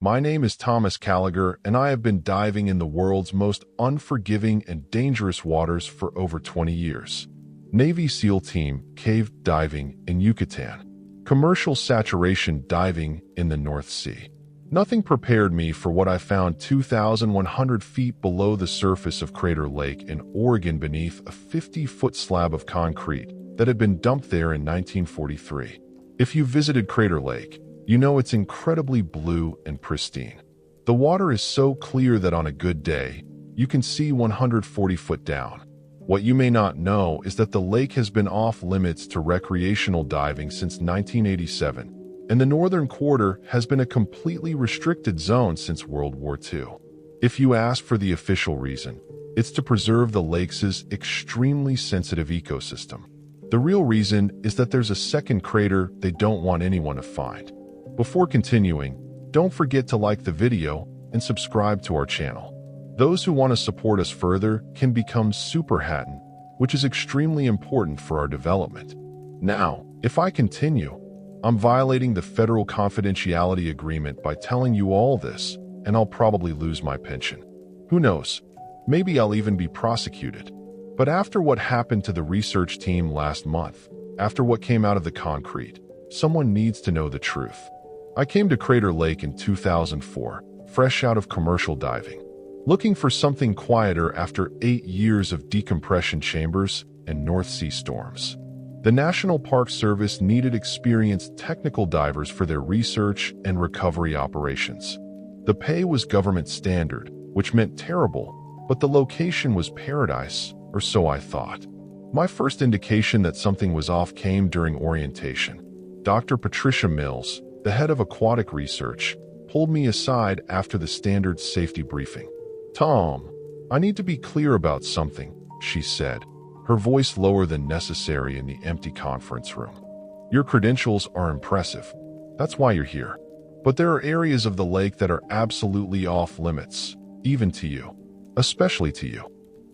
My name is Thomas Gallagher, and I have been diving in the world's most unforgiving and dangerous waters for over 20 years. Navy SEAL Team cave diving in Yucatan. Commercial saturation diving in the North Sea. Nothing prepared me for what I found 2,100 feet below the surface of Crater Lake in Oregon beneath a 50-foot slab of concrete that had been dumped there in 1943. If you visited Crater Lake, you know it's incredibly blue and pristine. The water is so clear that on a good day, you can see 140 foot down. What you may not know is that the lake has been off limits to recreational diving since 1987, and the northern quarter has been a completely restricted zone since World War II. If you ask for the official reason, it's to preserve the lake's extremely sensitive ecosystem. The real reason is that there's a second crater they don't want anyone to find. Before continuing, don't forget to like the video and subscribe to our channel. Those who want to support us further can become Super Hatton, which is extremely important for our development. Now, if I continue, I'm violating the federal confidentiality agreement by telling you all this, and I'll probably lose my pension. Who knows? Maybe I'll even be prosecuted. But after what happened to the research team last month, after what came out of the concrete, someone needs to know the truth. I came to Crater Lake in 2004, fresh out of commercial diving, looking for something quieter after 8 years of decompression chambers and North Sea storms. The National Park Service needed experienced technical divers for their research and recovery operations. The pay was government standard, which meant terrible, but the location was paradise, or so I thought. My first indication that something was off came during orientation. Dr. Patricia Mills, the head of aquatic research, pulled me aside after the standard safety briefing. "Tom, I need to be clear about something," she said, her voice lower than necessary in the empty conference room. "Your credentials are impressive. That's why you're here. But there are areas of the lake that are absolutely off limits, even to you. Especially to you."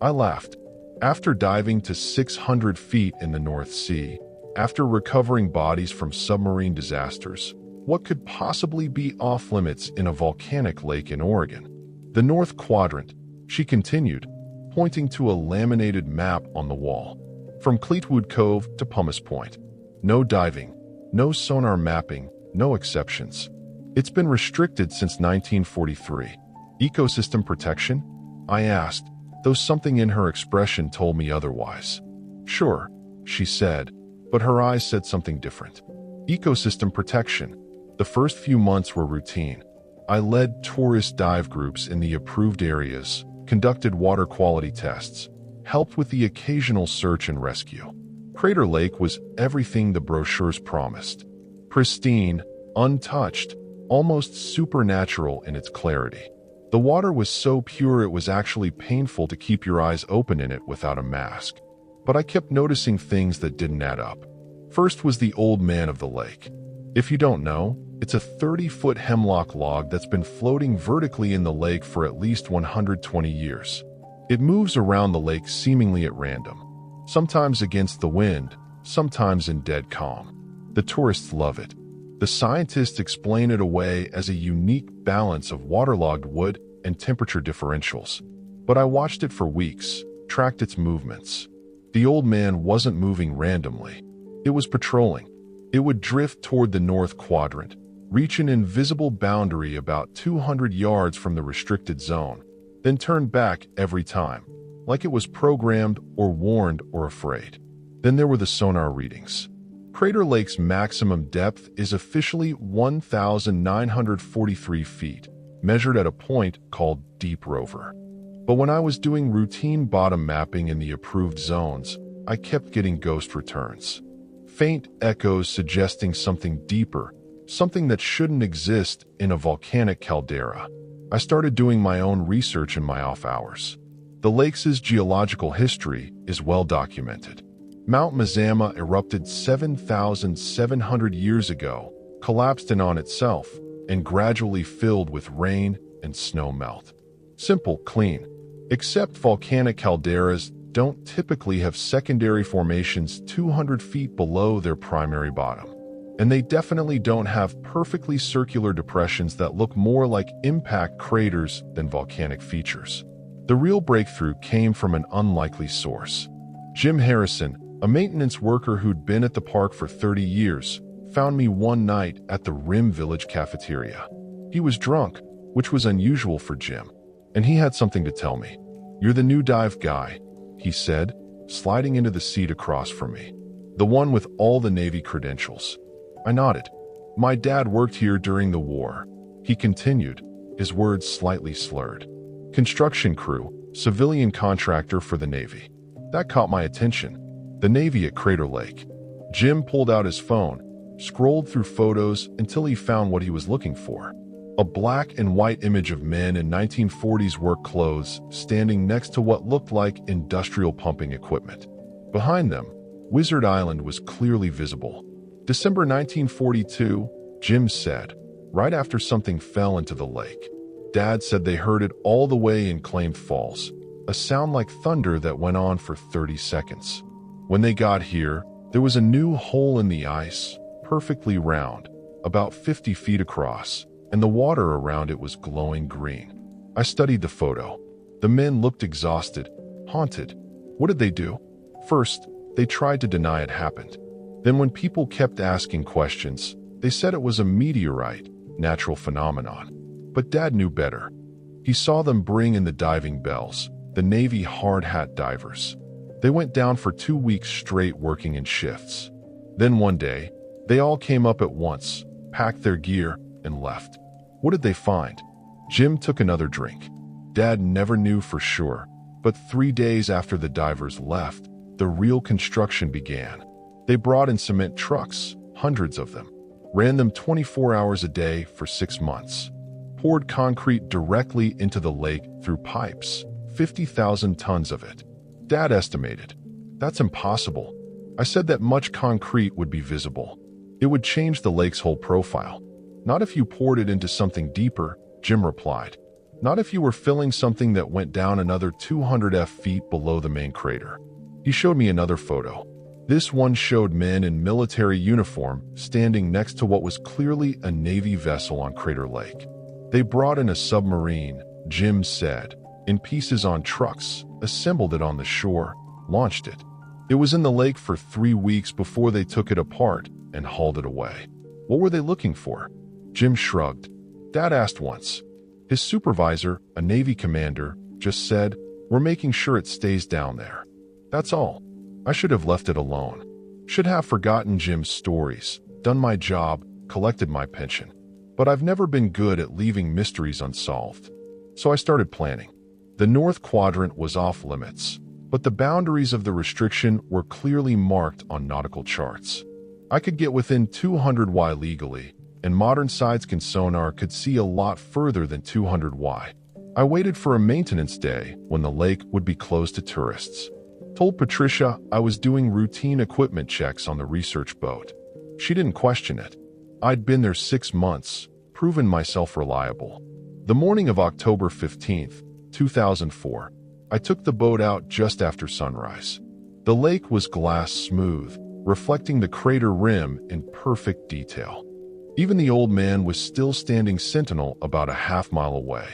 I laughed. After diving to 600 feet in the North Sea, after recovering bodies from submarine disasters, what could possibly be off limits in a volcanic lake in Oregon? "The North Quadrant," she continued, pointing to a laminated map on the wall. "From Cleetwood Cove to Pumice Point. No diving, no sonar mapping, no exceptions. It's been restricted since 1943. Ecosystem protection?" I asked, though something in her expression told me otherwise. "Sure," she said, but her eyes said something different. Ecosystem protection. The first few months were routine. I led tourist dive groups in the approved areas, conducted water quality tests, helped with the occasional search and rescue. Crater Lake was everything the brochures promised. Pristine, untouched, almost supernatural in its clarity. The water was so pure it was actually painful to keep your eyes open in it without a mask. But I kept noticing things that didn't add up. First was the old man of the lake. If you don't know, it's a 30-foot hemlock log that's been floating vertically in the lake for at least 120 years. It moves around the lake seemingly at random, sometimes against the wind, sometimes in dead calm. The tourists love it. The scientists explain it away as a unique balance of waterlogged wood and temperature differentials. But I watched it for weeks, tracked its movements. The old man wasn't moving randomly. It was patrolling. It would drift toward the North Quadrant, reach an invisible boundary about 200 yards from the restricted zone, then turn back every time, like it was programmed or warned or afraid. Then there were the sonar readings. Crater Lake's maximum depth is officially 1,943 feet, measured at a point called Deep Rover. But when I was doing routine bottom mapping in the approved zones, I kept getting ghost returns. Faint echoes suggesting something deeper, something that shouldn't exist in a volcanic caldera. I started doing my own research in my off hours. The lake's geological history is well documented. Mount Mazama erupted 7,700 years ago, collapsed in on itself, and gradually filled with rain and snow melt. Simple, clean. Except volcanic calderas don't typically have secondary formations 200 feet below their primary bottom. And they definitely don't have perfectly circular depressions that look more like impact craters than volcanic features. The real breakthrough came from an unlikely source. Jim Harrison, a maintenance worker who'd been at the park for 30 years, found me one night at the Rim Village cafeteria. He was drunk, which was unusual for Jim, and he had something to tell me. "You're the new dive guy," he said, sliding into the seat across from me. "The one with all the Navy credentials." I nodded. "My dad worked here during the war," he continued, his words slightly slurred. "Construction crew, civilian contractor for the Navy." That caught my attention. The Navy at Crater Lake. Jim pulled out his phone, scrolled through photos until he found what he was looking for. A black and white image of men in 1940s work clothes standing next to what looked like industrial pumping equipment. Behind them, Wizard Island was clearly visible. "December 1942, Jim said, right after something fell into the lake. Dad said they heard it all the way in Klamath Falls, a sound like thunder that went on for 30 seconds. When they got here, there was a new hole in the ice, perfectly round, about 50 feet across, and the water around it was glowing green." I studied the photo. The men looked exhausted, haunted. What did they do? First, they tried to deny it happened. Then when people kept asking questions, they said it was a meteorite, natural phenomenon. But Dad knew better. He saw them bring in the diving bells, the Navy hard hat divers. They went down for 2 weeks straight working in shifts. Then one day, they all came up at once, packed their gear, and left. What did they find? Jim took another drink. Dad never knew for sure, but 3 days after the divers left, the real construction began. They brought in cement trucks, hundreds of them, ran them 24 hours a day for 6 months, poured concrete directly into the lake through pipes, 50,000 tons of it. Dad estimated. "That's impossible." I said that much concrete would be visible. It would change the lake's whole profile. "Not if you poured it into something deeper," Jim replied. "Not if you were filling something that went down another 200 feet below the main crater." He showed me another photo. This one showed men in military uniform standing next to what was clearly a Navy vessel on Crater Lake. They brought in a submarine, Jim said, in pieces on trucks, assembled it on the shore, launched it. It was in the lake for 3 weeks before they took it apart and hauled it away. What were they looking for? Jim shrugged. Dad asked once. His supervisor, a Navy commander, just said, "We're making sure it stays down there." That's all. I should have left it alone. Should have forgotten Jim's stories, done my job, collected my pension. But I've never been good at leaving mysteries unsolved. So I started planning. The North Quadrant was off limits, but the boundaries of the restriction were clearly marked on nautical charts. I could get within 200 legally, and modern side-scan sonar could see a lot further than 200. I waited for a maintenance day when the lake would be closed to tourists. Told Patricia I was doing routine equipment checks on the research boat. She didn't question it. I'd been there 6 months, proven myself reliable. The morning of October 15th, 2004, I took the boat out just after sunrise. The lake was glass smooth, reflecting the crater rim in perfect detail. Even the old man was still standing sentinel about a half-mile away.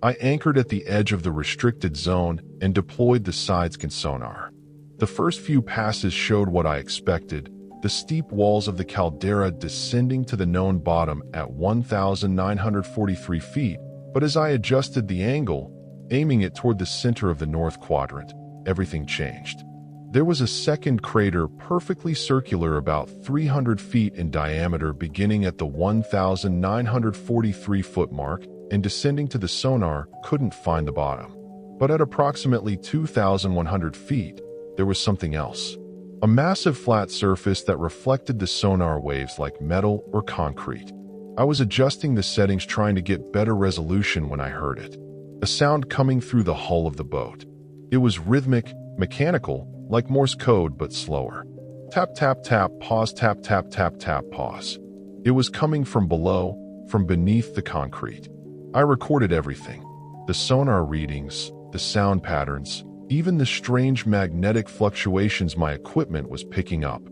I anchored at the edge of the restricted zone and deployed the side-scan sonar. The first few passes showed what I expected, the steep walls of the caldera descending to the known bottom at 1,943 feet, but as I adjusted the angle, aiming it toward the center of the North Quadrant, everything changed. There was a second crater perfectly circular about 300 feet in diameter beginning at the 1,943-foot mark and descending to the sonar couldn't find the bottom. But at approximately 2,100 feet, there was something else. A massive flat surface that reflected the sonar waves like metal or concrete. I was adjusting the settings trying to get better resolution when I heard it. A sound coming through the hull of the boat. It was rhythmic, mechanical, like Morse code but slower. Tap, tap, tap, pause, tap, tap, tap, tap, pause. It was coming from below, from beneath the concrete. I recorded everything. The sonar readings, the sound patterns, even the strange magnetic fluctuations my equipment was picking up.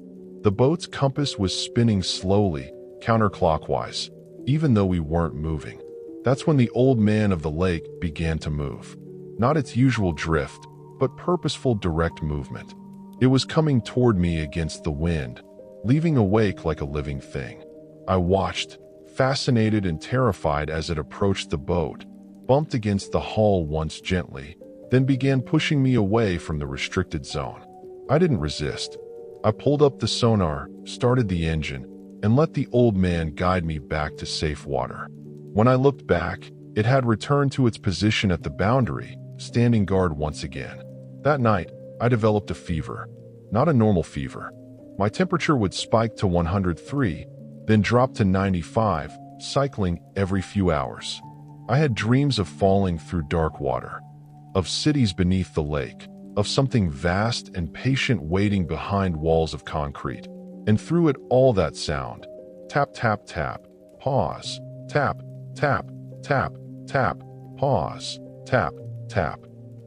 The boat's compass was spinning slowly, counterclockwise, even though we weren't moving. That's when the old man of the lake began to move. Not its usual drift, but purposeful direct movement. It was coming toward me against the wind, leaving a wake like a living thing. I watched, fascinated and terrified as it approached the boat, bumped against the hull once gently, then began pushing me away from the restricted zone. I didn't resist. I pulled up the sonar, started the engine, and let the old man guide me back to safe water. When I looked back, it had returned to its position at the boundary, standing guard once again. That night, I developed a fever. Not a normal fever. My temperature would spike to 103, then drop to 95, cycling every few hours. I had dreams of falling through dark water, of cities beneath the lake, of something vast and patient waiting behind walls of concrete. And through it all that sound, tap, tap, tap, pause, tap, tap, tap, tap, pause, tap, tap.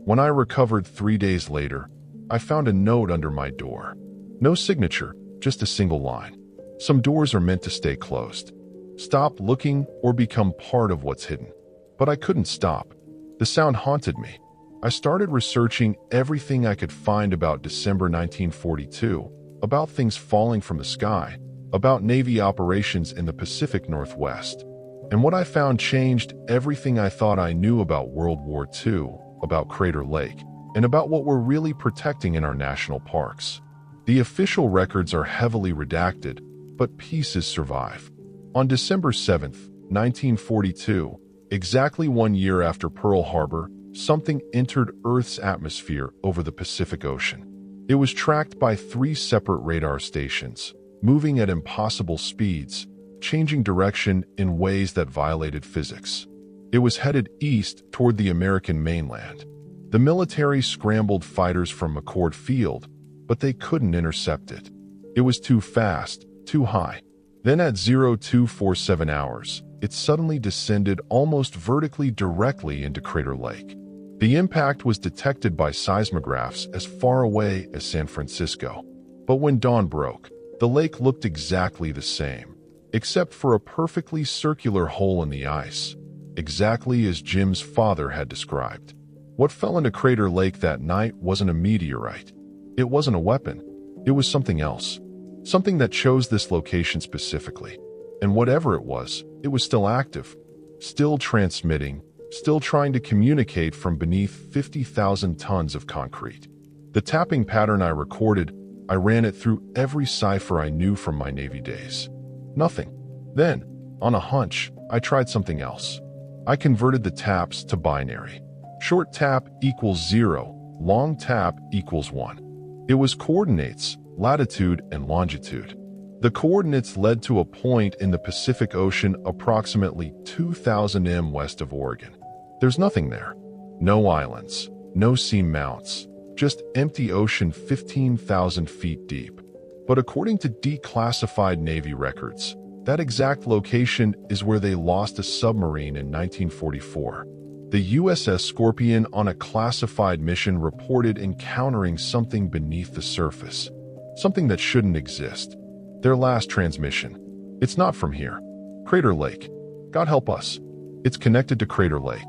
When I recovered 3 days later, I found a note under my door. No signature, just a single line. Some doors are meant to stay closed. Stop looking or become part of what's hidden. But I couldn't stop. The sound haunted me. I started researching everything I could find about December 1942, about things falling from the sky, about Navy operations in the Pacific Northwest. And what I found changed everything I thought I knew about World War II, about Crater Lake, and about what we're really protecting in our national parks. The official records are heavily redacted, but pieces survive. On December 7, 1942, exactly 1 year after Pearl Harbor, something entered Earth's atmosphere over the Pacific Ocean. It was tracked by 3 separate radar stations, moving at impossible speeds, changing direction in ways that violated physics. It was headed east toward the American mainland. The military scrambled fighters from McCord Field, but they couldn't intercept it. It was too fast, too high. Then at 0247 hours, it suddenly descended almost vertically directly into Crater Lake. The impact was detected by seismographs as far away as San Francisco. But when dawn broke, the lake looked exactly the same, except for a perfectly circular hole in the ice, exactly as Jim's father had described. What fell into Crater Lake that night wasn't a meteorite. It wasn't a weapon. It was something else. Something that chose this location specifically. And whatever it was still active, still transmitting, still trying to communicate from beneath 50,000 tons of concrete. The tapping pattern I recorded, I ran it through every cipher I knew from my Navy days. Nothing. Then, on a hunch, I tried something else. I converted the taps to binary. Short tap equals 0, long tap equals 1. It was coordinates, latitude and longitude. The coordinates led to a point in the Pacific Ocean approximately 2,000 m west of Oregon. There's nothing there. No islands, no sea mounts, just empty ocean 15,000 feet deep. But according to declassified Navy records, that exact location is where they lost a submarine in 1944. The USS Scorpion on a classified mission reported encountering something beneath the surface, something that shouldn't exist. Their last transmission. It's not from here. Crater Lake. God help us. It's connected to Crater Lake.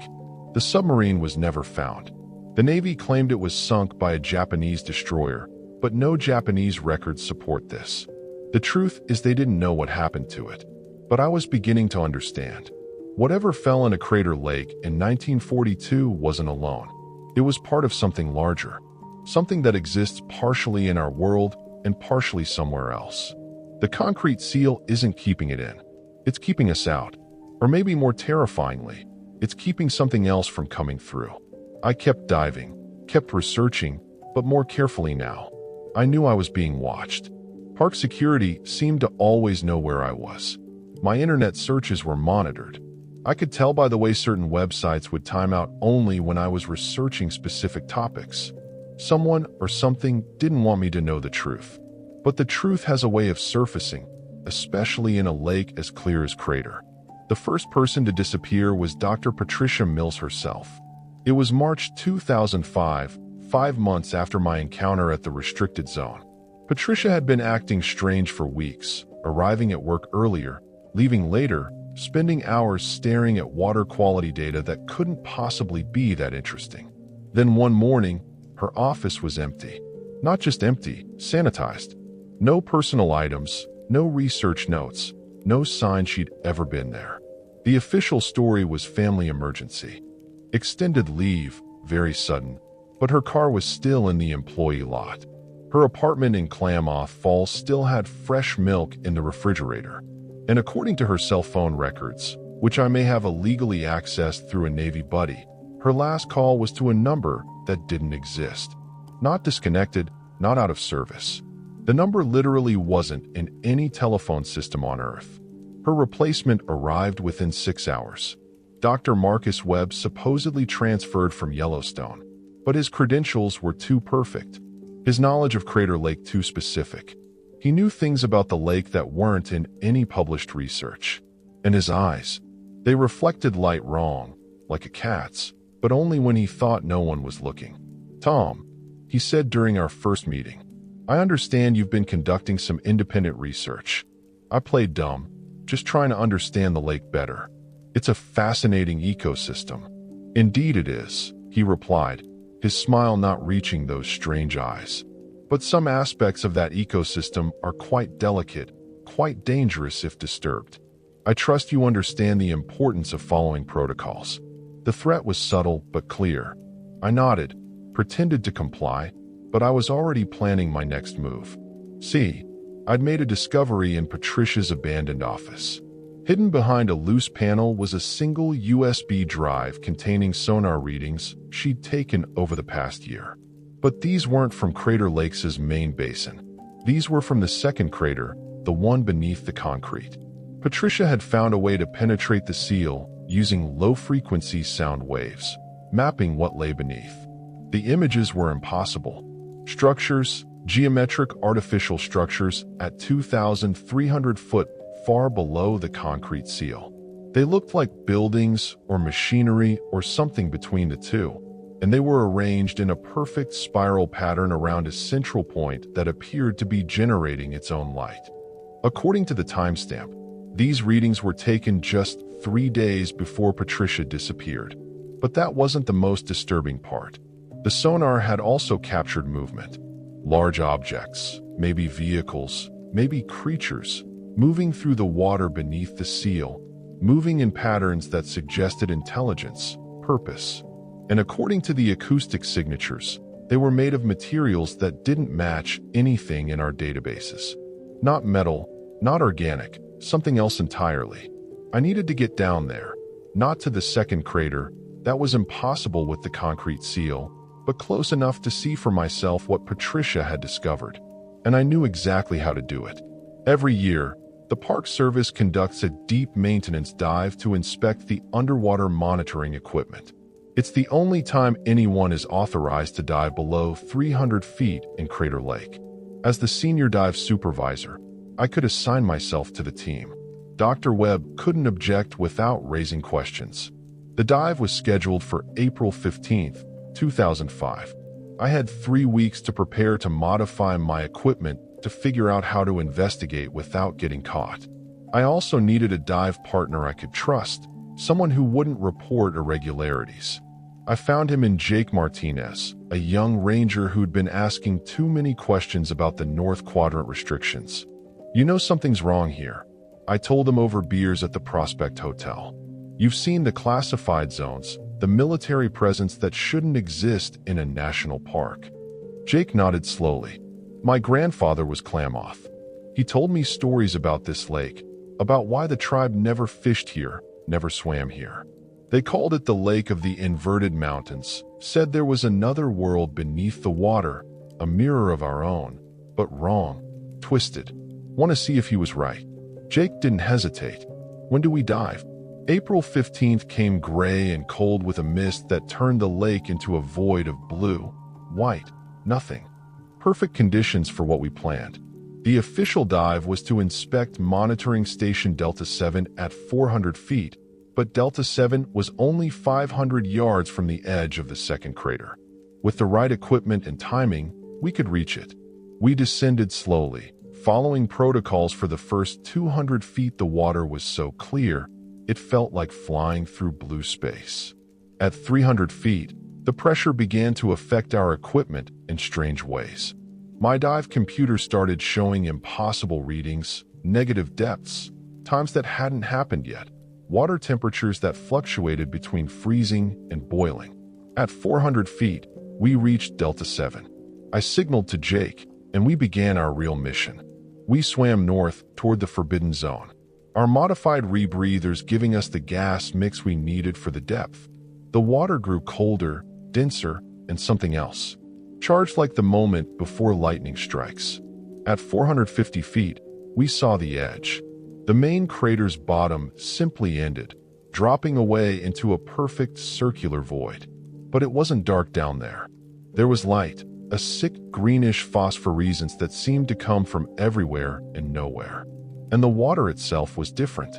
The submarine was never found. The Navy claimed it was sunk by a Japanese destroyer, but no Japanese records support this. The truth is they didn't know what happened to it. But I was beginning to understand. Whatever fell into Crater Lake in 1942 wasn't alone. It was part of something larger. Something that exists partially in our world and partially somewhere else. The concrete seal isn't keeping it in. It's keeping us out. Or maybe more terrifyingly, it's keeping something else from coming through. I kept diving, kept researching, but more carefully now. I knew I was being watched. Park security seemed to always know where I was. My internet searches were monitored. I could tell by the way certain websites would time out only when I was researching specific topics. Someone or something didn't want me to know the truth. But the truth has a way of surfacing, especially in a lake as clear as Crater. The first person to disappear was Dr. Patricia Mills herself. It was March 2005, 5 months after my encounter at the restricted zone. Patricia had been acting strange for weeks, arriving at work earlier, leaving later, spending hours staring at water quality data that couldn't possibly be that interesting. Then one morning, her office was empty. Not just empty, sanitized. No personal items, no research notes, no sign she'd ever been there. The official story was family emergency. Extended leave, very sudden, but her car was still in the employee lot. Her apartment in Klamath Falls still had fresh milk in the refrigerator. And according to her cell phone records, which I may have illegally accessed through a Navy buddy, her last call was to a number that didn't exist. Not disconnected, not out of service. The number literally wasn't in any telephone system on Earth. Her replacement arrived within 6 hours. Dr. Marcus Webb supposedly transferred from Yellowstone, but his credentials were too perfect. His knowledge of Crater Lake too specific. He knew things about the lake that weren't in any published research. And his eyes, they reflected light wrong, like a cat's, but only when he thought no one was looking. "Tom," he said during our first meeting, "I understand you've been conducting some independent research. I played dumb, just trying to understand the lake better. It's a fascinating ecosystem." "Indeed it is," he replied, his smile not reaching those strange eyes. "But some aspects of that ecosystem are quite delicate, quite dangerous if disturbed. I trust you understand the importance of following protocols." The threat was subtle but clear. I nodded, pretended to comply, but I was already planning my next move. See, I'd made a discovery in Patricia's abandoned office. Hidden behind a loose panel was a single USB drive containing sonar readings she'd taken over the past year. But these weren't from Crater Lake's main basin. These were from the second crater, the one beneath the concrete. Patricia had found a way to penetrate the seal using low-frequency sound waves, mapping what lay beneath. The images were impossible. Structures, geometric artificial structures at 2,300 foot far below the concrete seal. They looked like buildings or machinery or something between the two, and they were arranged in a perfect spiral pattern around a central point that appeared to be generating its own light. According to the timestamp, these readings were taken just 3 days before Patricia disappeared. But that wasn't the most disturbing part. The sonar had also captured movement. Large objects, maybe vehicles, maybe creatures, moving through the water beneath the seal, moving in patterns that suggested intelligence, purpose. And according to the acoustic signatures, they were made of materials that didn't match anything in our databases. Not metal, not organic, something else entirely. I needed to get down there, not to the second crater. That was impossible with the concrete seal, but close enough to see for myself what Patricia had discovered. And I knew exactly how to do it. Every year, the Park Service conducts a deep maintenance dive to inspect the underwater monitoring equipment. It's the only time anyone is authorized to dive below 300 feet in Crater Lake. As the senior dive supervisor, I could assign myself to the team. Dr. Webb couldn't object without raising questions. The dive was scheduled for April 15th, 2005. I had 3 weeks to prepare to modify my equipment to figure out how to investigate without getting caught. I also needed a dive partner I could trust, someone who wouldn't report irregularities. I found him in Jake Martinez, a young ranger who'd been asking too many questions about the North Quadrant restrictions. "You know something's wrong here," I told him over beers at the Prospect Hotel. "You've seen the classified zones, the military presence that shouldn't exist in a national park." Jake nodded slowly. "My grandfather was Klamath. He told me stories about this lake, about why the tribe never fished here, never swam here. They called it the Lake of the Inverted Mountains, said there was another world beneath the water, a mirror of our own, but wrong, twisted. Want to see if he was right." Jake didn't hesitate. "When do we dive?" April 15th came gray and cold with a mist that turned the lake into a void of blue, white, nothing. Perfect conditions for what we planned. The official dive was to inspect monitoring station Delta 7 at 400 feet, but Delta 7 was only 500 yards from the edge of the second crater. With the right equipment and timing, we could reach it. We descended slowly, following protocols. For the first 200 feet, the water was so clear, it felt like flying through blue space. At 300 feet, the pressure began to affect our equipment in strange ways. My dive computer started showing impossible readings, negative depths, times that hadn't happened yet, water temperatures that fluctuated between freezing and boiling. At 400 feet, we reached Delta 7. I signaled to Jake, and we began our real mission. We swam north toward the forbidden zone, our modified rebreathers giving us the gas mix we needed for the depth. The water grew colder, denser, and something else, charged like the moment before lightning strikes. At 450 feet, we saw the edge. The main crater's bottom simply ended, dropping away into a perfect circular void. But it wasn't dark down there. There was light, a sick greenish phosphorescence that seemed to come from everywhere and nowhere. And the water itself was different.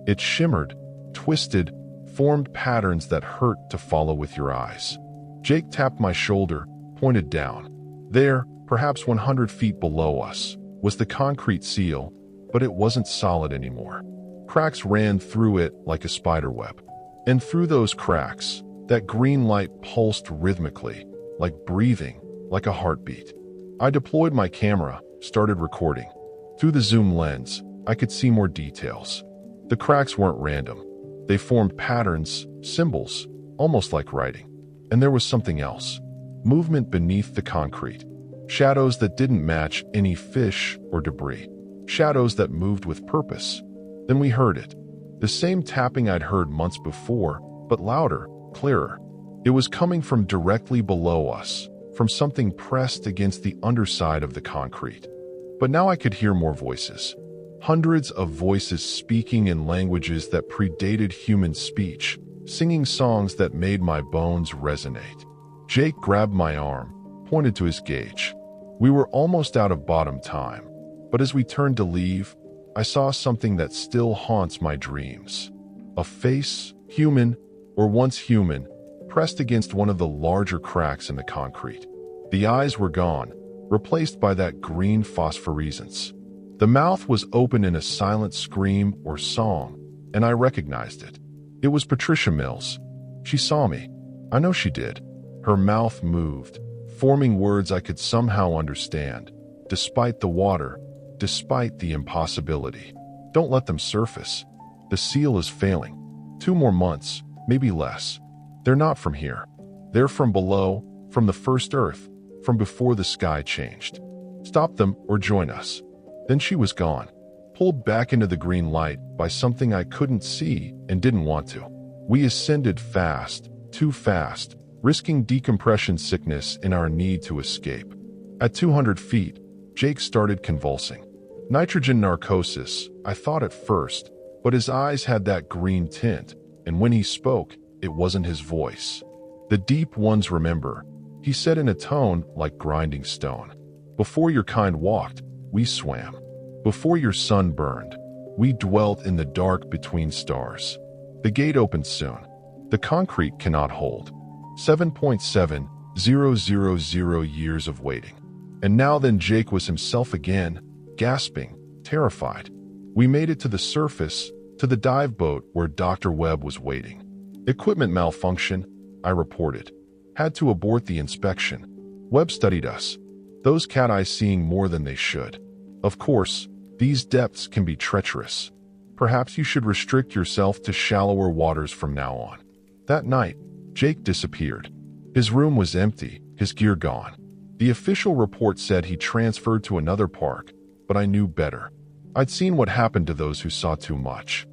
It shimmered, twisted, formed patterns that hurt to follow with your eyes. Jake tapped my shoulder, pointed down. There, perhaps 100 feet below us, was the concrete seal, but it wasn't solid anymore. Cracks ran through it like a spiderweb. And through those cracks, that green light pulsed rhythmically, like breathing, like a heartbeat. I deployed my camera, started recording. Through the zoom lens, I could see more details. The cracks weren't random. They formed patterns, symbols, almost like writing. And there was something else. Movement beneath the concrete. Shadows that didn't match any fish or debris. Shadows that moved with purpose. Then we heard it. The same tapping I'd heard months before, but louder, clearer. It was coming from directly below us, from something pressed against the underside of the concrete. But now I could hear more voices. Hundreds of voices speaking in languages that predated human speech, singing songs that made my bones resonate. Jake grabbed my arm, pointed to his gauge. We were almost out of bottom time, but as we turned to leave, I saw something that still haunts my dreams. A face, human, or once human, pressed against one of the larger cracks in the concrete. The eyes were gone, replaced by that green phosphorescence. The mouth was open in a silent scream or song, and I recognized it. It was Patricia Mills. She saw me. I know she did. Her mouth moved, forming words I could somehow understand, despite the water, despite the impossibility. Don't let them surface. The seal is failing. 2 more months, maybe less. They're not from here. They're from below, from the first Earth, from before the sky changed. Stop them or join us. Then she was gone, pulled back into the green light by something I couldn't see and didn't want to. We ascended fast, too fast, risking decompression sickness in our need to escape. At 200 feet, Jake started convulsing. Nitrogen narcosis, I thought at first, but his eyes had that green tint, and when he spoke, it wasn't his voice. The deep ones remember, he said in a tone like grinding stone. Before your kind walked, we swam. Before your sun burned, we dwelt in the dark between stars. The gate opened soon. The concrete cannot hold. 7,700 years of waiting. And now then Jake was himself again, gasping, terrified. We made it to the surface, to the dive boat where Dr. Webb was waiting. Equipment malfunction, I reported. Had to abort the inspection. Webb studied us. Those cat eyes seeing more than they should. Of course, these depths can be treacherous. Perhaps you should restrict yourself to shallower waters from now on. That night, Jake disappeared. His room was empty, his gear gone. The official report said he transferred to another park, but I knew better. I'd seen what happened to those who saw too much.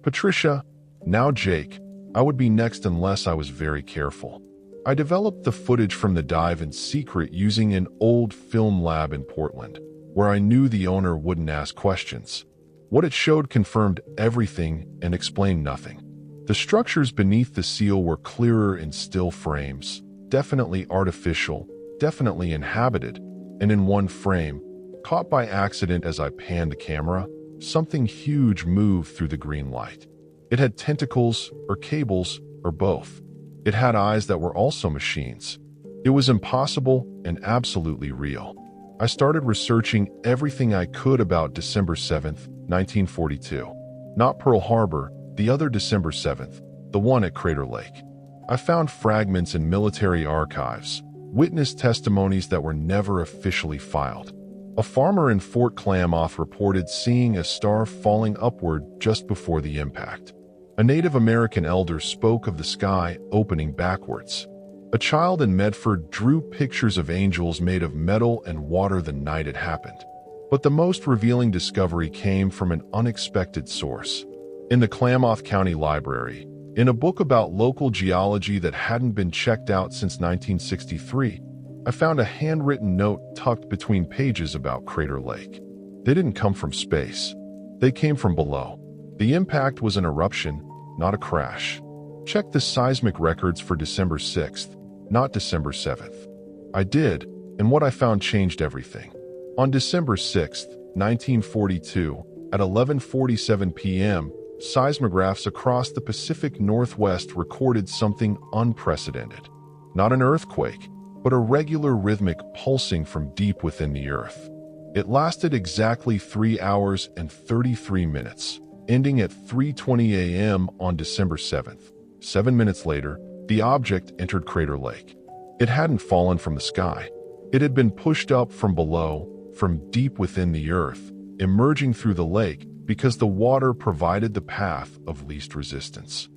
Patricia, now Jake, I would be next unless I was very careful. I developed the footage from the dive in secret using an old film lab in Portland, where I knew the owner wouldn't ask questions. What it showed confirmed everything and explained nothing. The structures beneath the seal were clearer in still frames, definitely artificial, definitely inhabited, and in one frame, caught by accident as I panned the camera, something huge moved through the green light. It had tentacles or cables or both. It had eyes that were also machines. It was impossible and absolutely real. I started researching everything I could about December 7th, 1942. Not Pearl Harbor, the other December 7th, the one at Crater Lake. I found fragments in military archives, witness testimonies that were never officially filed. A farmer in Fort Klamath reported seeing a star falling upward just before the impact. A Native American elder spoke of the sky opening backwards. A child in Medford drew pictures of angels made of metal and water the night it happened. But the most revealing discovery came from an unexpected source. In the Klamath County Library, in a book about local geology that hadn't been checked out since 1963, I found a handwritten note tucked between pages about Crater Lake. They didn't come from space. They came from below. The impact was an eruption, not a crash. Check the seismic records for December 6th, not December 7th. I did, and what I found changed everything. On December 6th, 1942, at 11:47 p.m., seismographs across the Pacific Northwest recorded something unprecedented. Not an earthquake, but a regular rhythmic pulsing from deep within the earth. It lasted exactly 3 hours and 33 minutes, ending at 3:20 a.m. on December 7th. 7 minutes later, the object entered Crater Lake. It hadn't fallen from the sky. It had been pushed up from below, from deep within the earth, emerging through the lake because the water provided the path of least resistance.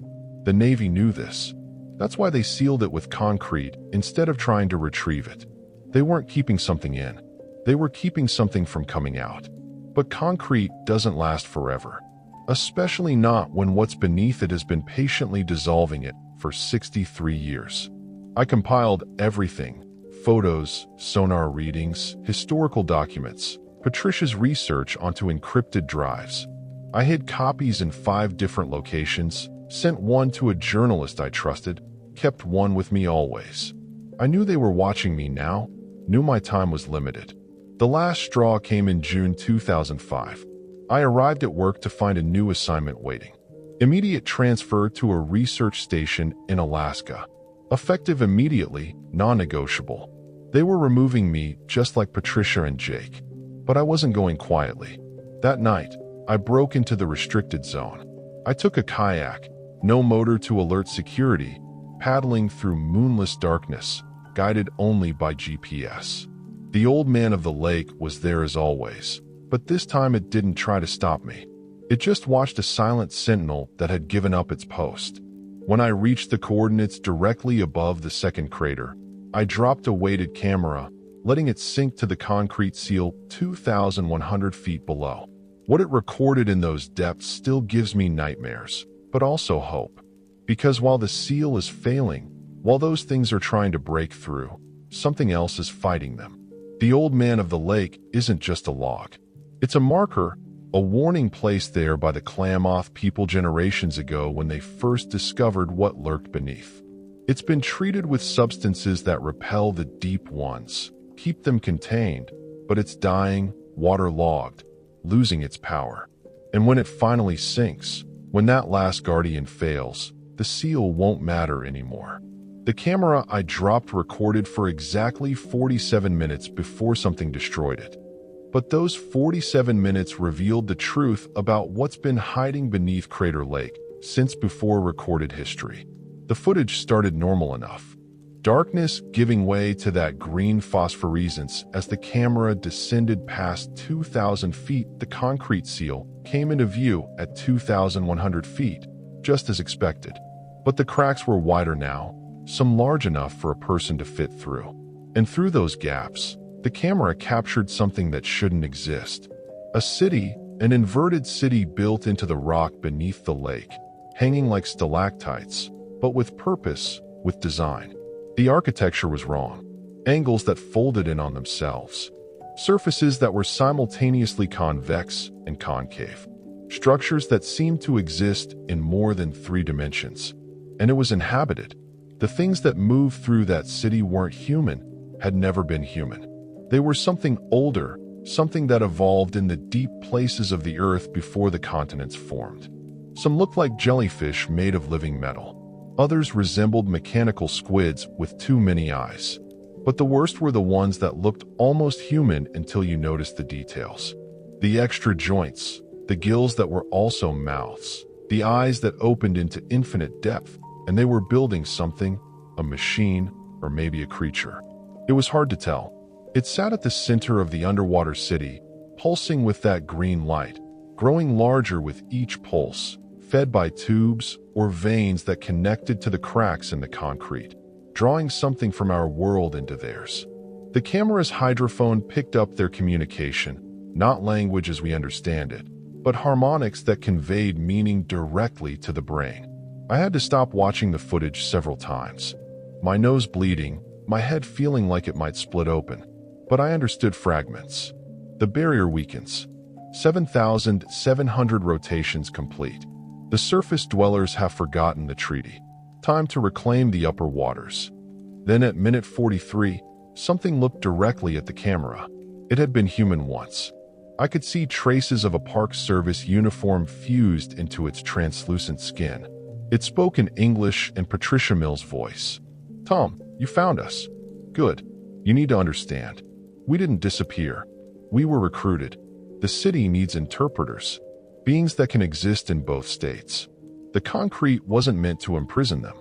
The Navy knew this. That's why they sealed it with concrete instead of trying to retrieve it. They weren't keeping something in. They were keeping something from coming out. But concrete doesn't last forever, especially not when what's beneath it has been patiently dissolving it for 63 years. I compiled everything: photos, sonar readings, historical documents, Patricia's research onto encrypted drives. I hid copies in 5 different locations, sent one to a journalist I trusted, kept one with me always. I knew they were watching me now, knew my time was limited. The last straw came in June 2005. I arrived at work to find a new assignment waiting. Immediate transfer to a research station in Alaska. Effective immediately, non-negotiable. They were removing me just like Patricia and Jake. But I wasn't going quietly. That night, I broke into the restricted zone. I took a kayak, no motor to alert security, paddling through moonless darkness, guided only by GPS. The old man of the lake was there as always, but this time it didn't try to stop me. It just watched a silent sentinel that had given up its post. When I reached the coordinates directly above the second crater, I dropped a weighted camera, letting it sink to the concrete seal 2,100 feet below. What it recorded in those depths still gives me nightmares, but also hope. Because while the seal is failing, while those things are trying to break through, something else is fighting them. The old man of the lake isn't just a log. It's a marker, a warning placed there by the Klamath people generations ago when they first discovered what lurked beneath. It's been treated with substances that repel the deep ones, keep them contained, but it's dying, waterlogged, losing its power. And when it finally sinks, when that last guardian fails, the seal won't matter anymore. The camera I dropped recorded for exactly 47 minutes before something destroyed it. But those 47 minutes revealed the truth about what's been hiding beneath Crater Lake since before recorded history. The footage started normal enough. Darkness giving way to that green phosphorescence as the camera descended past 2,000 feet. The concrete seal came into view at 2,100 feet, just as expected. But the cracks were wider now, some large enough for a person to fit through. And through those gaps, the camera captured something that shouldn't exist. A city, an inverted city built into the rock beneath the lake, hanging like stalactites, but with purpose, with design. The architecture was wrong. Angles that folded in on themselves. Surfaces that were simultaneously convex and concave. Structures that seemed to exist in more than 3 dimensions. And it was inhabited. The things that moved through that city weren't human, had never been human. They were something older, something that evolved in the deep places of the earth before the continents formed. Some looked like jellyfish made of living metal. Others resembled mechanical squids with too many eyes. But the worst were the ones that looked almost human until you noticed the details. The extra joints, the gills that were also mouths, the eyes that opened into infinite depth, and they were building something, a machine, or maybe a creature. It was hard to tell. It sat at the center of the underwater city, pulsing with that green light, growing larger with each pulse, fed by tubes or veins that connected to the cracks in the concrete, drawing something from our world into theirs. The camera's hydrophone picked up their communication, not language as we understand it, but harmonics that conveyed meaning directly to the brain. I had to stop watching the footage several times, my nose bleeding, my head feeling like it might split open. But I understood fragments. The barrier weakens. 7,700 rotations complete. The surface dwellers have forgotten the treaty. Time to reclaim the upper waters. Then at minute 43, something looked directly at the camera. It had been human once. I could see traces of a Park Service uniform fused into its translucent skin. It spoke in English and Patricia Mills' voice. "Tom, you found us. Good. You need to understand. We didn't disappear. We were recruited. The city needs interpreters, beings that can exist in both states. The concrete wasn't meant to imprison them.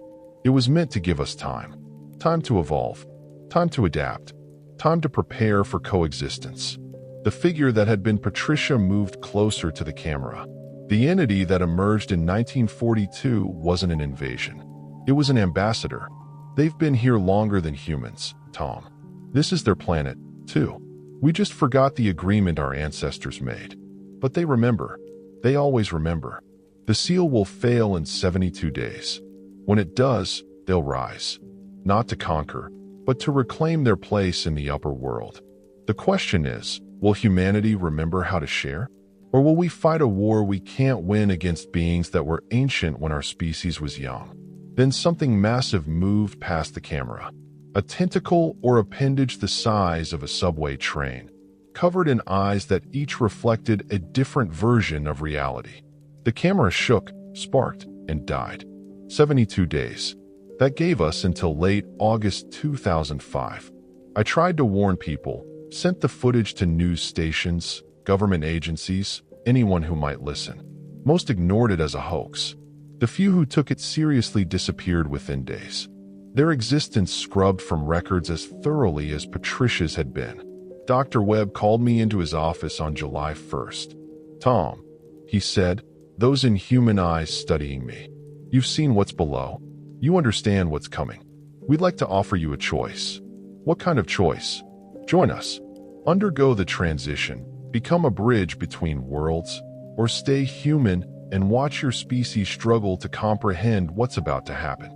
It was meant to give us time. Time to evolve. Time to adapt. Time to prepare for coexistence." The figure that had been Patricia moved closer to the camera. The entity that emerged in 1942 wasn't an invasion. It was an ambassador. They've been here longer than humans, Tom. This is their planet, too. We just forgot the agreement our ancestors made. But they remember. They always remember. The seal will fail in 72 days. When it does, they'll rise. Not to conquer, but to reclaim their place in the upper world. The question is, will humanity remember how to share? Or will we fight a war we can't win against beings that were ancient when our species was young? Then something massive moved past the camera. A tentacle or appendage the size of a subway train, covered in eyes that each reflected a different version of reality. The camera shook, sparked, and died. 72 days. That gave us until late August 2005. I tried to warn people, sent the footage to news stations, government agencies, anyone who might listen. Most ignored it as a hoax. The few who took it seriously disappeared within days. Their existence scrubbed from records as thoroughly as Patricia's had been. Dr. Webb called me into his office on July 1st. "Tom," he said, "those inhuman eyes studying me. You've seen what's below. You understand what's coming. We'd like to offer you a choice." "What kind of choice?" "Join us. Undergo the transition, become a bridge between worlds, or stay human and watch your species struggle to comprehend what's about to happen.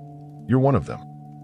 You're one of them."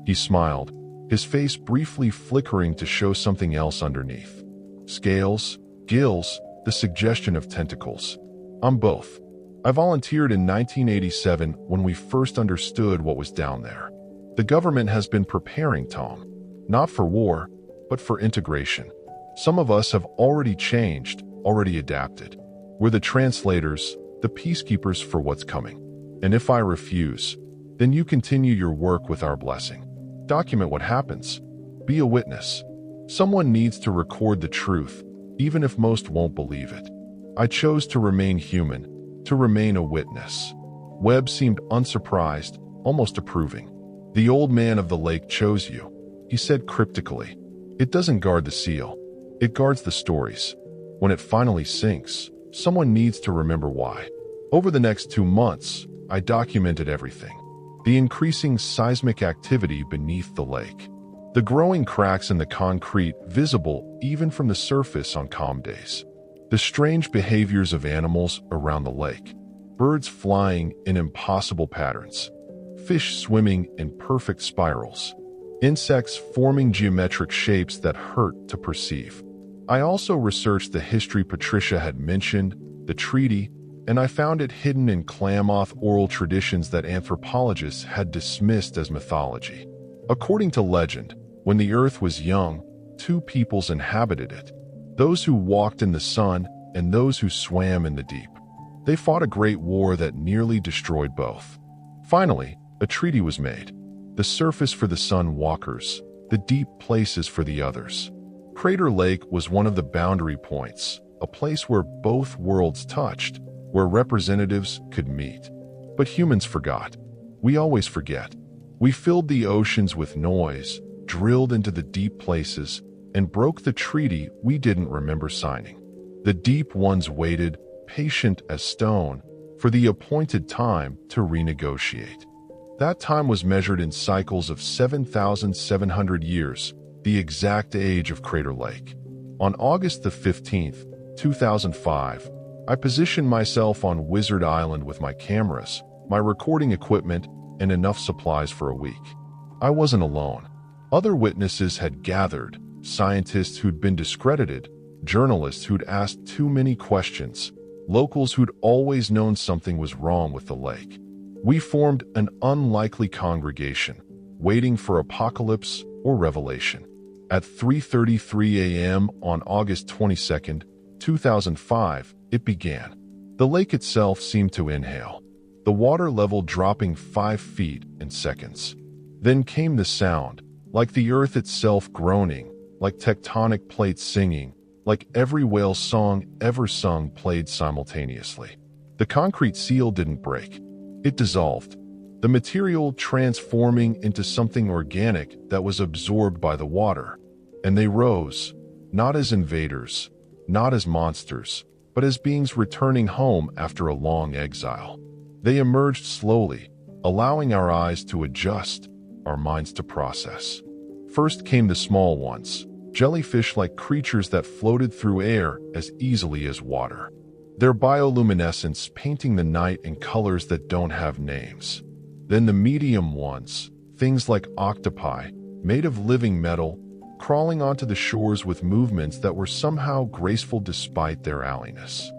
He smiled, his face briefly flickering to show something else underneath. Scales, gills, the suggestion of tentacles. I'm both. I volunteered in 1987 when we first understood what was down there. The government has been preparing, Tom. Not for war, but for integration. Some of us have already changed, already adapted. We're the translators, the peacekeepers for what's coming. And if I refuse, then you continue your work with our blessing. Document what happens. Be a witness. Someone needs to record the truth, even if most won't believe it. I chose to remain human, to remain a witness. Webb seemed unsurprised, almost approving. "The old man of the lake chose you," he said cryptically. "It doesn't guard the seal. It guards the stories. When it finally sinks, someone needs to remember why." Over the next 2 months, I documented everything. The increasing seismic activity beneath the lake. The growing cracks in the concrete visible even from the surface on calm days. The strange behaviors of animals around the lake. Birds flying in impossible patterns. Fish swimming in perfect spirals. Insects forming geometric shapes that hurt to perceive. I also researched the history Patricia had mentioned, the treaty, and I found it hidden in Klamath oral traditions that anthropologists had dismissed as mythology. According to legend, when the earth was young, 2 peoples inhabited it. Those who walked in the sun and those who swam in the deep. They fought a great war that nearly destroyed both. Finally, a treaty was made. The surface for the sun walkers, the deep places for the others. Crater Lake was one of the boundary points, a place where both worlds touched, where representatives could meet. But humans forgot. We always forget. We filled the oceans with noise, drilled into the deep places, and broke the treaty we didn't remember signing. The deep ones waited, patient as stone, for the appointed time to renegotiate. That time was measured in cycles of 7,700 years, the exact age of Crater Lake. On August the 15th, 2005, I positioned myself on Wizard Island with my cameras, my recording equipment, and enough supplies for a week. I wasn't alone. Other witnesses had gathered, scientists who'd been discredited, journalists who'd asked too many questions, locals who'd always known something was wrong with the lake. We formed an unlikely congregation, waiting for apocalypse or revelation. At 3:33 a.m. on August 22nd, 2005, it began. The lake itself seemed to inhale, the water level dropping 5 feet in seconds. Then came the sound, like the earth itself groaning, like tectonic plates singing, like every whale song ever sung played simultaneously. The concrete seal didn't break. It dissolved, the material transforming into something organic that was absorbed by the water. And they rose, not as invaders, not as monsters, but as beings returning home after a long exile. They emerged slowly, allowing our eyes to adjust, our minds to process. First came the small ones, jellyfish-like creatures that floated through air as easily as water, their bioluminescence painting the night in colors that don't have names. Then the medium ones, things like octopi, made of living metal, crawling onto the shores with movements that were somehow graceful despite their owliness.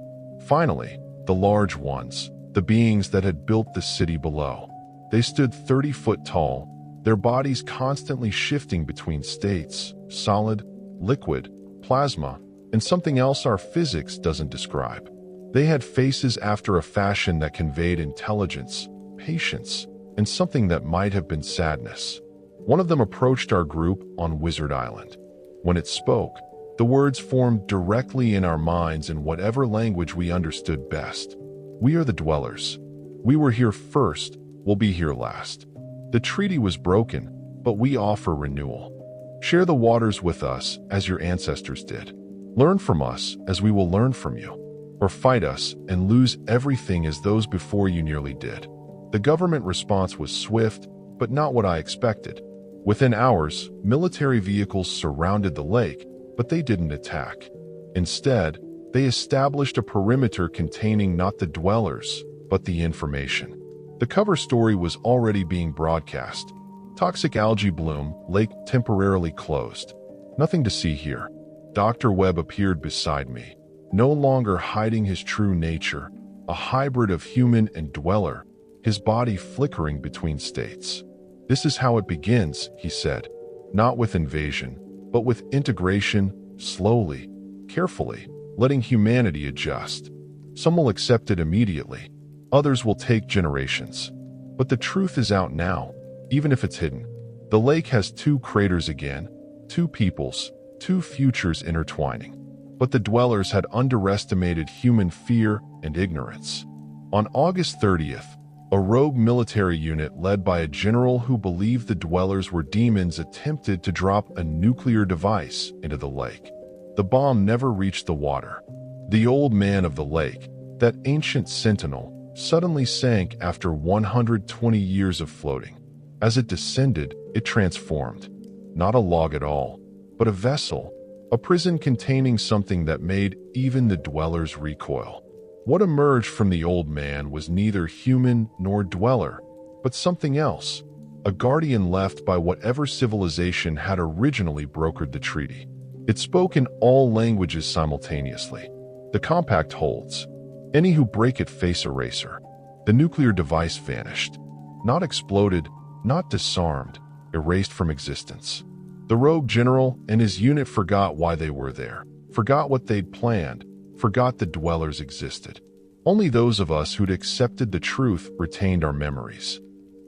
Finally, the large ones, the beings that had built the city below. They stood 30 foot tall, their bodies constantly shifting between states, solid, liquid, plasma, and something else our physics doesn't describe. They had faces after a fashion that conveyed intelligence, patience, and something that might have been sadness. One of them approached our group on Wizard Island. When it spoke, the words formed directly in our minds in whatever language we understood best. We are the dwellers. We were here first, we'll be here last. The treaty was broken, but we offer renewal. Share the waters with us as your ancestors did. Learn from us as we will learn from you. Or fight us and lose everything as those before you nearly did. The government response was swift, but not what I expected. Within hours, military vehicles surrounded the lake, but they didn't attack. Instead, they established a perimeter containing not the dwellers, but the information. The cover story was already being broadcast. Toxic algae bloom, lake temporarily closed. Nothing to see here. Dr. Webb appeared beside me, no longer hiding his true nature, a hybrid of human and dweller, his body flickering between states. This is how it begins, he said, not with invasion, but with integration, slowly, carefully, letting humanity adjust. Some will accept it immediately, others will take generations. But the truth is out now, even if it's hidden. The lake has 2 craters again, 2 peoples, 2 futures intertwining. But the dwellers had underestimated human fear and ignorance. On August 30th, a rogue military unit led by a general who believed the dwellers were demons attempted to drop a nuclear device into the lake. The bomb never reached the water. The old man of the lake, that ancient sentinel, suddenly sank after 120 years of floating. As it descended, it transformed. Not a log at all, but a vessel, a prison containing something that made even the dwellers recoil. What emerged from the old man was neither human nor dweller, but something else, a guardian left by whatever civilization had originally brokered the treaty. It spoke in all languages simultaneously. The compact holds. Any who break it face eraser. The nuclear device vanished. Not exploded, not disarmed, erased from existence. The rogue general and his unit forgot why they were there, forgot what they'd planned, forgot the dwellers existed. Only those of us who'd accepted the truth retained our memories.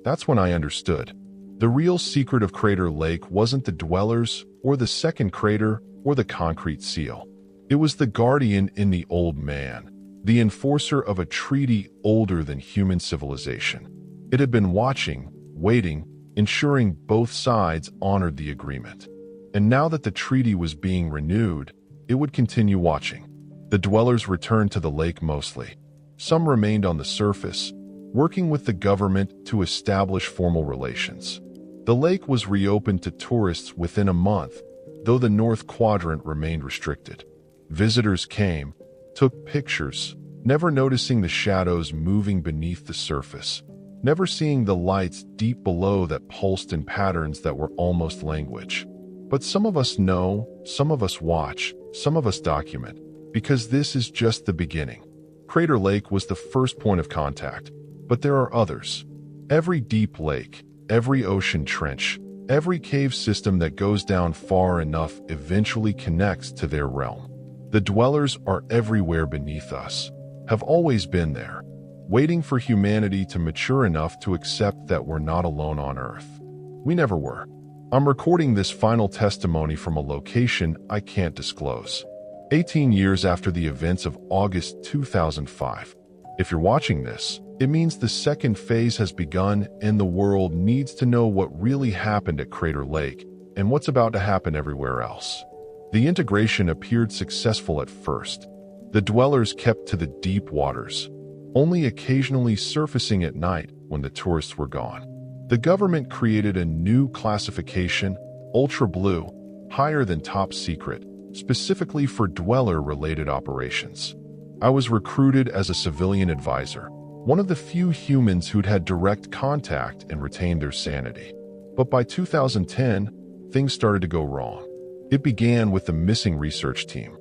That's when I understood. The real secret of Crater Lake wasn't the dwellers, or the second crater, or the concrete seal. It was the guardian in the old man, the enforcer of a treaty older than human civilization. It had been watching, waiting, ensuring both sides honored the agreement. And now that the treaty was being renewed, it would continue watching. The dwellers returned to the lake mostly. Some remained on the surface, working with the government to establish formal relations. The lake was reopened to tourists within a month, though the North Quadrant remained restricted. Visitors came, took pictures, never noticing the shadows moving beneath the surface, never seeing the lights deep below that pulsed in patterns that were almost language. But some of us know, some of us watch, some of us document, because this is just the beginning. Crater Lake was the first point of contact, but there are others. Every deep lake, every ocean trench, every cave system that goes down far enough eventually connects to their realm. The dwellers are everywhere beneath us, have always been there, waiting for humanity to mature enough to accept that we're not alone on Earth. We never were. I'm recording this final testimony from a location I can't disclose. 18 years after the events of August 2005. If you're watching this, it means the second phase has begun and the world needs to know what really happened at Crater Lake and what's about to happen everywhere else. The integration appeared successful at first. The dwellers kept to the deep waters, only occasionally surfacing at night when the tourists were gone. The government created a new classification, Ultra Blue, higher than Top Secret, specifically for dweller-related operations. I was recruited as a civilian advisor, one of the few humans who'd had direct contact and retained their sanity. But by 2010, things started to go wrong. It began with the missing research team.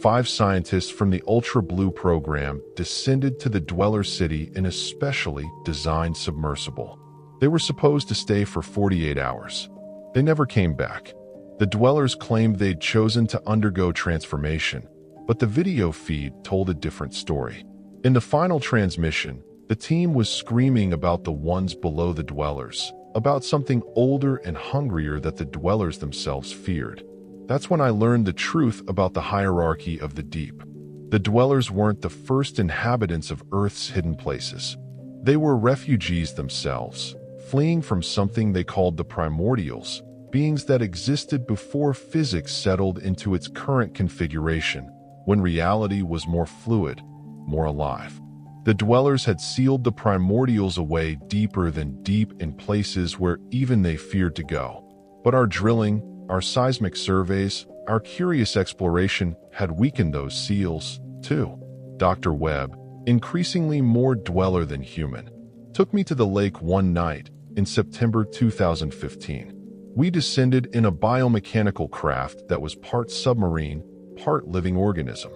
5 scientists from the Ultra Blue program descended to the Dweller City in a specially designed submersible. They were supposed to stay for 48 hours. They never came back. The Dwellers claimed they'd chosen to undergo transformation, but the video feed told a different story. In the final transmission, the team was screaming about the ones below the Dwellers, about something older and hungrier that the Dwellers themselves feared. That's when I learned the truth about the hierarchy of the deep. The Dwellers weren't the first inhabitants of Earth's hidden places. They were refugees themselves, fleeing from something they called the primordials, beings that existed before physics settled into its current configuration, when reality was more fluid, more alive. The Dwellers had sealed the primordials away deeper than deep in places where even they feared to go. But our drilling, our seismic surveys, our curious exploration had weakened those seals, too. Dr. Webb, increasingly more dweller than human, took me to the lake one night in September 2015. We descended in a biomechanical craft that was part submarine, part living organism.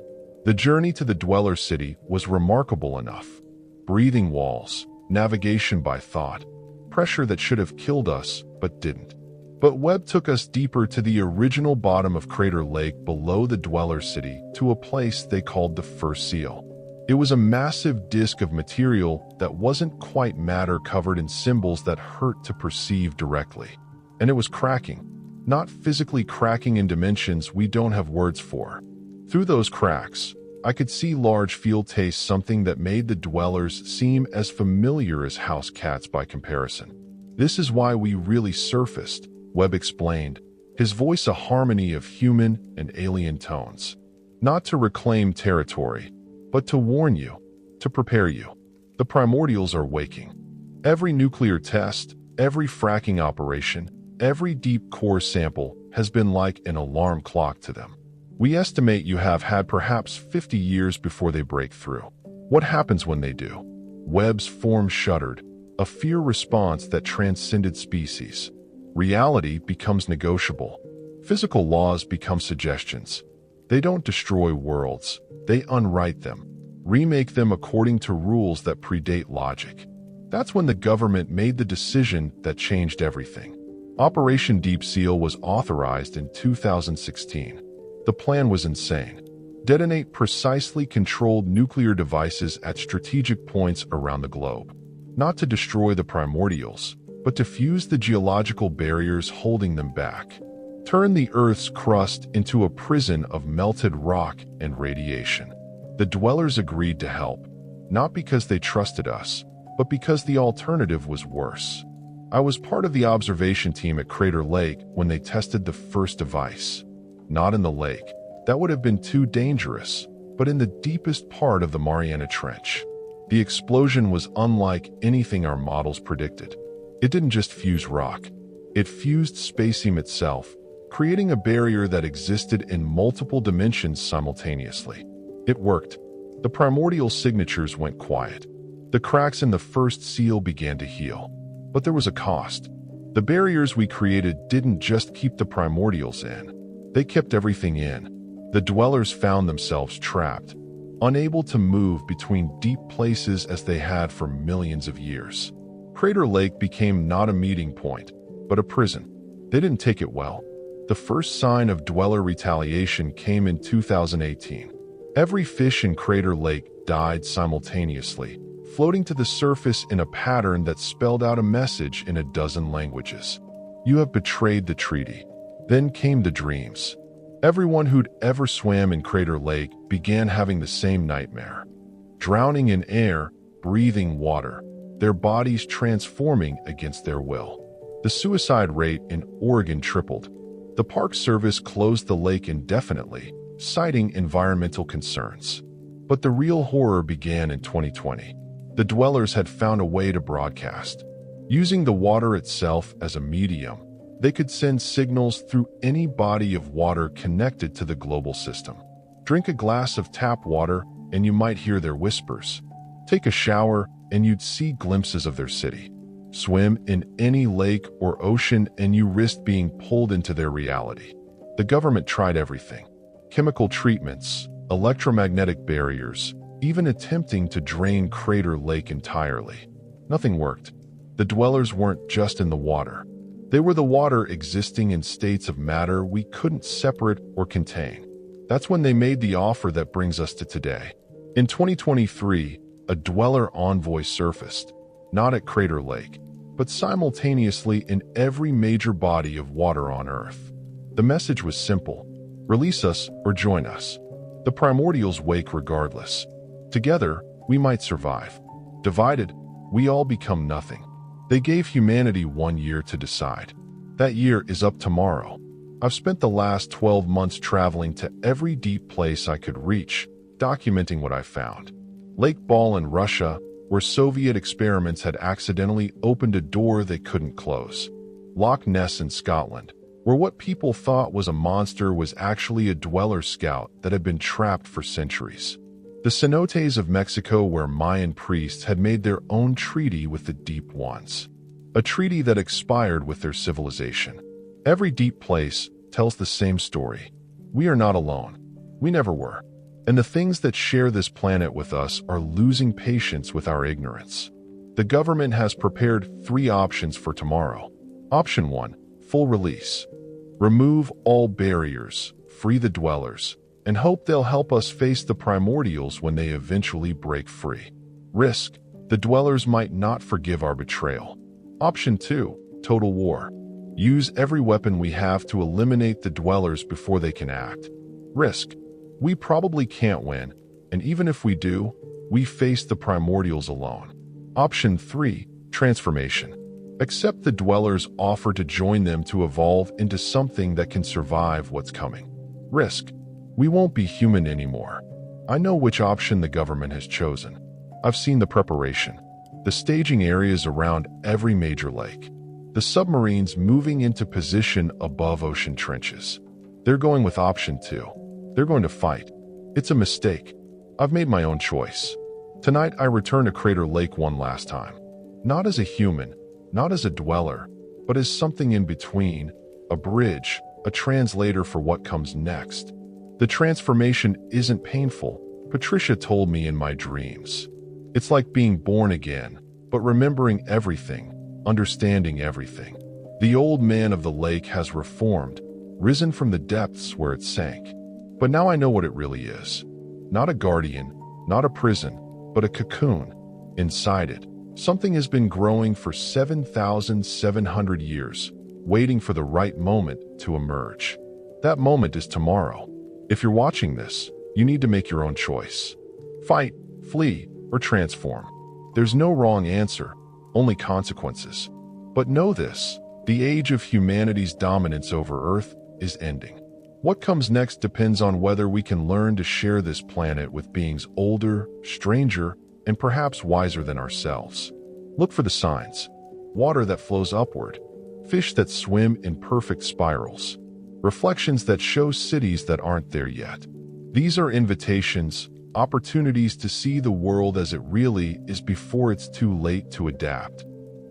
The journey to the Dweller City was remarkable enough. Breathing walls, navigation by thought, pressure that should have killed us but didn't. But Webb took us deeper to the original bottom of Crater Lake below the Dweller City to a place they called the First Seal. It was a massive disk of material that wasn't quite matter covered in symbols that hurt to perceive directly. And it was cracking. Not physically cracking in dimensions we don't have words for. Through those cracks, I could see large field taste, something that made the Dwellers seem as familiar as house cats by comparison. This is why we really surfaced, Webb explained, his voice a harmony of human and alien tones. Not to reclaim territory, but to warn you, to prepare you. The primordials are waking. Every nuclear test, every fracking operation, every deep core sample has been like an alarm clock to them. We estimate you have had perhaps 50 years before they break through. What happens when they do? Webb's form shuddered, a fear response that transcended species. Reality becomes negotiable. Physical laws become suggestions. They don't destroy worlds. They unwrite them, remake them according to rules that predate logic. That's when the government made the decision that changed everything. Operation Deep Seal was authorized in 2016. The plan was insane. Detonate precisely controlled nuclear devices at strategic points around the globe. Not to destroy the primordials, but to fuse the geological barriers holding them back. Turn the Earth's crust into a prison of melted rock and radiation. The dwellers agreed to help, not because they trusted us, but because the alternative was worse. I was part of the observation team at Crater Lake when they tested the first device. Not in the lake. That would have been too dangerous, but in the deepest part of the Mariana Trench. The explosion was unlike anything our models predicted. It didn't just fuse rock. It fused spaceme itself, creating a barrier that existed in multiple dimensions simultaneously. It worked. The primordial signatures went quiet. The cracks in the first seal began to heal. But there was a cost. The barriers we created didn't just keep the primordials in. They kept everything in. The dwellers found themselves trapped, unable to move between deep places as they had for millions of years. Crater Lake became not a meeting point, but a prison. They didn't take it well. The first sign of dweller retaliation came in 2018. Every fish in Crater Lake died simultaneously, floating to the surface in a pattern that spelled out a message in a dozen languages. You have betrayed the treaty. Then came the dreams. Everyone who'd ever swam in Crater Lake began having the same nightmare. Drowning in air, breathing water, their bodies transforming against their will. The suicide rate in Oregon tripled. The Park Service closed the lake indefinitely, citing environmental concerns. But the real horror began in 2020. The dwellers had found a way to broadcast. Using the water itself as a medium, they could send signals through any body of water connected to the global system. Drink a glass of tap water and you might hear their whispers. Take a shower and you'd see glimpses of their city. Swim in any lake or ocean and you risked being pulled into their reality. The government tried everything. Chemical treatments, electromagnetic barriers, even attempting to drain Crater Lake entirely. Nothing worked. The dwellers weren't just in the water. They were the water existing in states of matter we couldn't separate or contain. That's when they made the offer that brings us to today. In 2023, a dweller envoy surfaced, not at Crater Lake, but simultaneously in every major body of water on Earth. The message was simple: release us or join us. The primordials wake regardless. Together, we might survive. Divided, we all become nothing. They gave humanity 1 year to decide. That year is up tomorrow. I've spent the last 12 months traveling to every deep place I could reach, documenting what I found. Lake Ball in Russia, where Soviet experiments had accidentally opened a door they couldn't close. Loch Ness in Scotland, where what people thought was a monster was actually a dweller scout that had been trapped for centuries. The cenotes of Mexico, where Mayan priests had made their own treaty with the Deep Ones. A treaty that expired with their civilization. Every deep place tells the same story. We are not alone. We never were. And the things that share this planet with us are losing patience with our ignorance. The government has prepared 3 options for tomorrow. Option 1, full release. Remove all barriers, free the dwellers, and hope they'll help us face the primordials when they eventually break free. Risk, the dwellers might not forgive our betrayal. Option 2, total war. Use every weapon we have to eliminate the dwellers before they can act. Risk, we probably can't win, and even if we do, we face the primordials alone. Option 3, transformation. Accept the dwellers' offer to join them to evolve into something that can survive what's coming. Risk, we won't be human anymore. I know which option the government has chosen. I've seen the preparation, the staging areas around every major lake, the submarines moving into position above ocean trenches. They're going with option 2. They're going to fight. It's a mistake. I've made my own choice. Tonight I return to Crater Lake one last time. Not as a human, not as a dweller, but as something in between, a bridge, a translator for what comes next. The transformation isn't painful, Patricia told me in my dreams. It's like being born again, but remembering everything, understanding everything. The old man of the lake has reformed, risen from the depths where it sank. But now I know what it really is. Not a guardian, not a prison, but a cocoon. Inside it, Something has been growing for 7,700 years, waiting for the right moment to emerge. That moment is tomorrow. If you're watching this, you need to make your own choice. Fight, flee, or transform. There's no wrong answer, only consequences. But know this, the age of humanity's dominance over Earth is ending. What comes next depends on whether we can learn to share this planet with beings older, stranger, and perhaps wiser than ourselves. Look for the signs. Water that flows upward. Fish that swim in perfect spirals. Reflections that show cities that aren't there yet. These are invitations, opportunities to see the world as it really is before it's too late to adapt.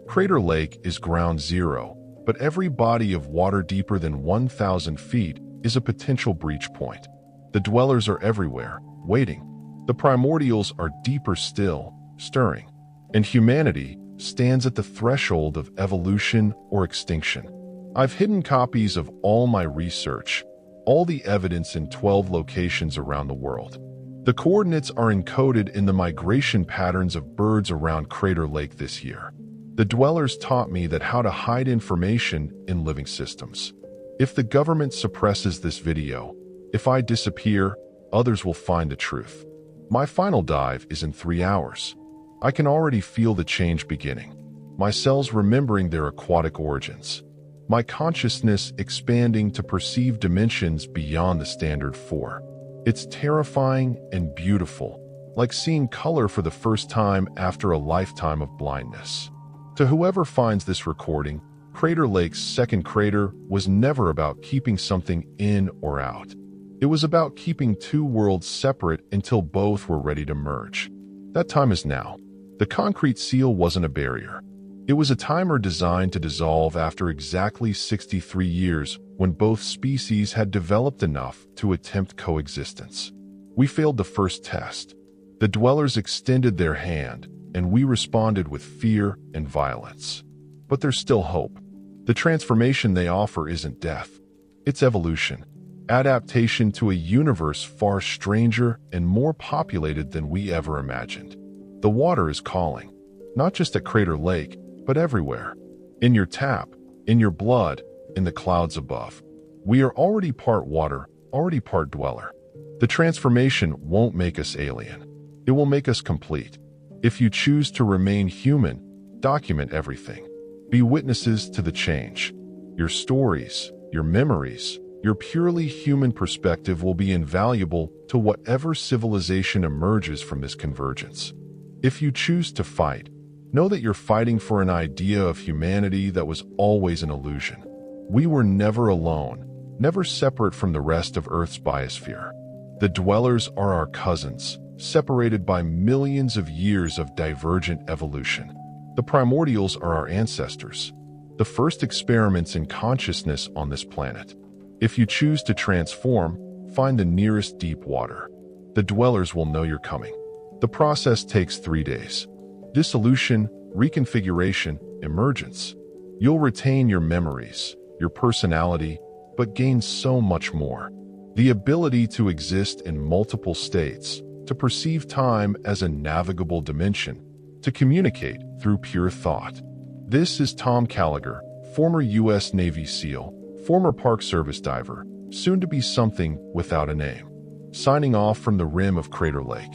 Crater Lake is ground zero, but every body of water deeper than 1,000 feet is a potential breach point. The dwellers are everywhere, waiting. The primordials are deeper still, stirring. And humanity stands at the threshold of evolution or extinction. I've hidden copies of all my research, all the evidence in 12 locations around the world. The coordinates are encoded in the migration patterns of birds around Crater Lake this year. The dwellers taught me that how to hide information in living systems. If the government suppresses this video, if I disappear, others will find the truth. My final dive is in 3 hours. I can already feel the change beginning. My cells remembering their aquatic origins. My consciousness expanding to perceive dimensions beyond the standard 4. It's terrifying and beautiful, like seeing color for the first time after a lifetime of blindness. To whoever finds this recording, Crater Lake's second crater was never about keeping something in or out. It was about keeping two worlds separate until both were ready to merge. That time is now. The concrete seal wasn't a barrier. It was a timer designed to dissolve after exactly 63 years when both species had developed enough to attempt coexistence. We failed the first test. The dwellers extended their hand, and we responded with fear and violence. But there's still hope. The transformation they offer isn't death. It's evolution. Adaptation to a universe far stranger and more populated than we ever imagined. The water is calling, not just at Crater Lake, but everywhere. In your tap, in your blood, in the clouds above. We are already part water, already part dweller. The transformation won't make us alien. It will make us complete. If you choose to remain human, document everything. Be witnesses to the change. Your stories, your memories, your purely human perspective will be invaluable to whatever civilization emerges from this convergence. If you choose to fight, know that you're fighting for an idea of humanity that was always an illusion. We were never alone, never separate from the rest of Earth's biosphere. The dwellers are our cousins, separated by millions of years of divergent evolution. The primordials are our ancestors, the first experiments in consciousness on this planet. If you choose to transform, find the nearest deep water. The dwellers will know you're coming. The process takes 3 days. Dissolution, reconfiguration, emergence. You'll retain your memories, your personality, but gain so much more. The ability to exist in multiple states, to perceive time as a navigable dimension, to communicate through pure thought. This is Tom Gallagher, former U.S. Navy SEAL, former Park Service diver, soon to be something without a name. Signing off from the rim of Crater Lake.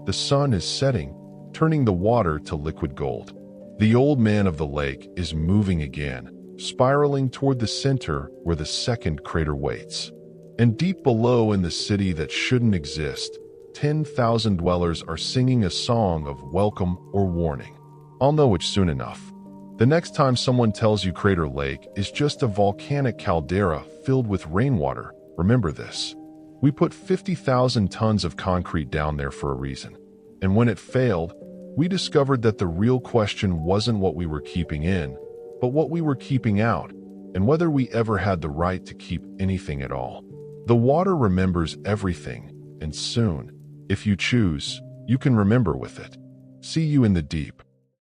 The sun is setting, turning the water to liquid gold. The old man of the lake is moving again, spiraling toward the center where the second crater waits. And deep below in the city that shouldn't exist, 10,000 dwellers are singing a song of welcome or warning. I'll know which soon enough. The next time someone tells you Crater Lake is just a volcanic caldera filled with rainwater, remember this. We put 50,000 tons of concrete down there for a reason. And when it failed, we discovered that the real question wasn't what we were keeping in, but what we were keeping out, and whether we ever had the right to keep anything at all. The water remembers everything, and soon, if you choose, you can remember with it. See you in the deep.